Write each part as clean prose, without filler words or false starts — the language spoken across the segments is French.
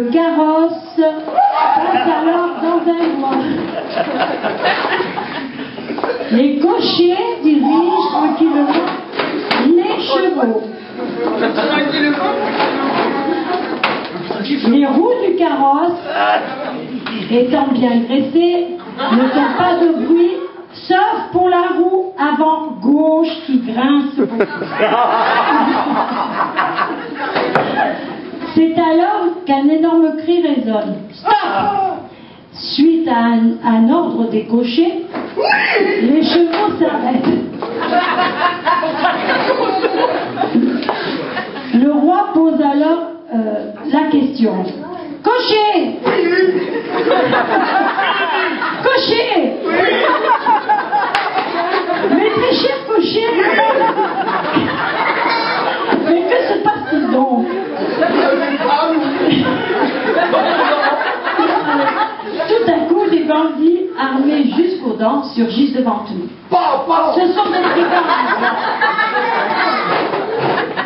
Le carrosse passe alors dans un bois. Les cochers dirigent tranquillement les chevaux. Les roues du carrosse, étant bien graissées, ne font pas de bruit, sauf pour la roue avant gauche qui grince beaucoup. C'est alors qu'un énorme cri résonne. Stop! Suite à un ordre des cochers, les chevaux s'arrêtent. Le roi pose alors la question. Cocher! Cocher! Mais très cher cocher! Mais que se passe-t-il donc? Tout à coup, des bandits armés jusqu'aux dents surgissent devant eux. Ce sont des brigands.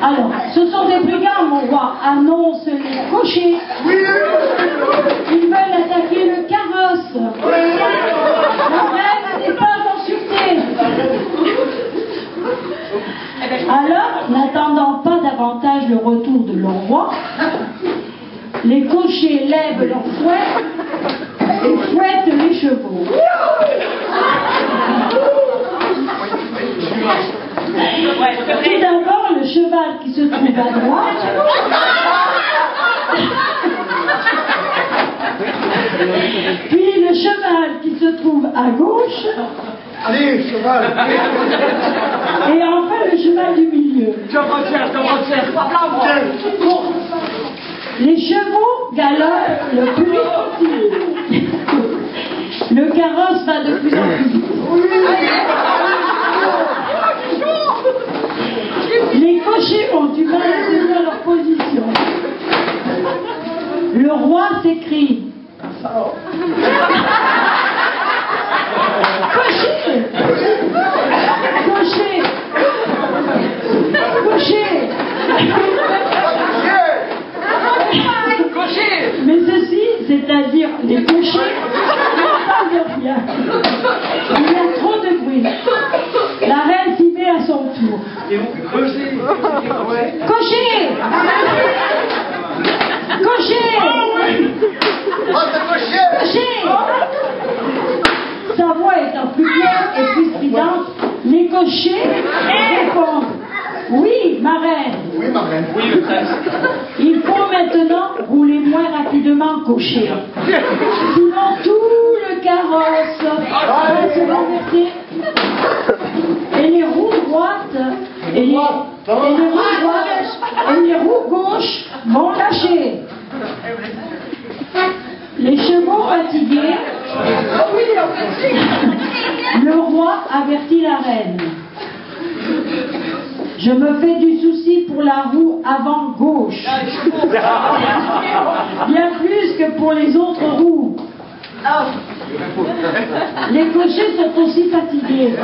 Alors, ce sont des brigands, mon roi, annonce les cochers. Ils veulent attaquer le carrosse. La reine n'est pas en sûreté. Alors, n'attendant pas davantage le retour de leur roi, les cochers lèvent leurs fouets et fouettent les chevaux. Tout d'abord, le cheval qui se trouve à droite puis le cheval qui se trouve à gauche. Allez, cheval. Et enfin le cheval du milieu. Les chevaux galopent le plus vite possible. Le carrosse va de plus en plus vite. Les cochers ont du mal à tenir leur position. Le roi s'écrie. Cocher! Cocher! Cocher! Cocher! Mais ceci, c'est-à-dire les cochers, ne parlent de rien. Il y a trop de bruit. La reine s'y met à son tour. Cocher! Cocher! Cocher! Sa voix étant plus claire et plus stridente, les cochers répondent. Oui, ma reine. Oui, ma reine. Oui, le prince. Il faut maintenant rouler moins rapidement, cocher. Sinon tout le carrosse va se renverser. Et les roues droites et les roues gauches vont lâcher. Les chevaux fatigués, le roi avertit la reine. Je me fais du souci pour la roue avant gauche, bien plus que pour les autres roues. Les cochers sont aussi fatigués.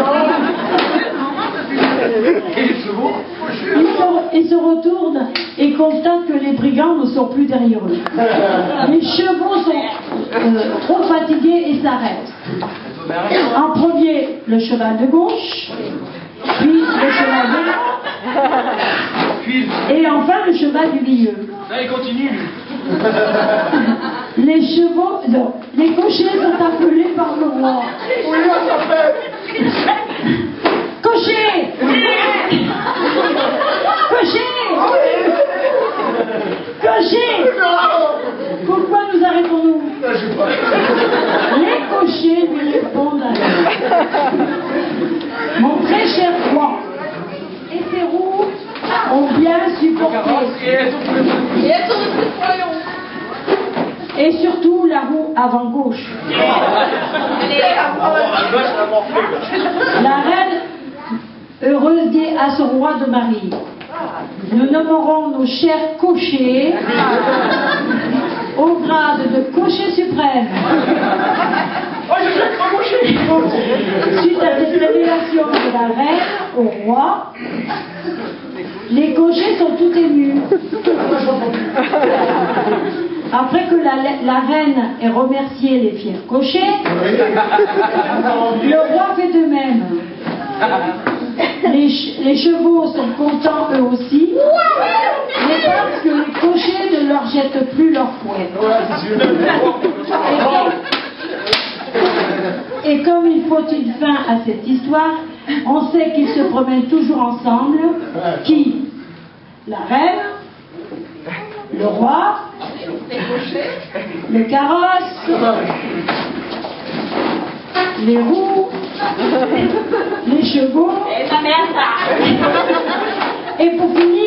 Ils se retournent et constatent que les brigands ne sont plus derrière eux. Les chevaux sont trop fatigués et s'arrêtent. En premier, le cheval de gauche, puis le cheval de droite, et enfin le cheval du milieu. Là, il continue, lui. Les chevaux, non, les cochers sont appelés par le roi. Cocher! Cocher! Cocher! Pourquoi nous arrêtons-nous? Les cochers lui répondent alors. Mon très cher roi, et ses roues ont bien supporté. Et surtout la roue avant gauche. La reine, heureuse, dit à son roi de mari: nous nommerons nos chers cochers au grade de cocher suprême. Suite à cette révélation de la reine au roi, les cochers sont tout émus. Après que la reine ait remercié les fiers cochers, le roi fait de même. Les chevaux sont contents eux aussi, mais parce que les cochers ne leur jettent plus leur fouet. Et comme il faut une fin à cette histoire, on sait qu'ils se promènent toujours ensemble. Qui? La reine, le roi, le carrosse, les roues, les chevaux, et pour finir,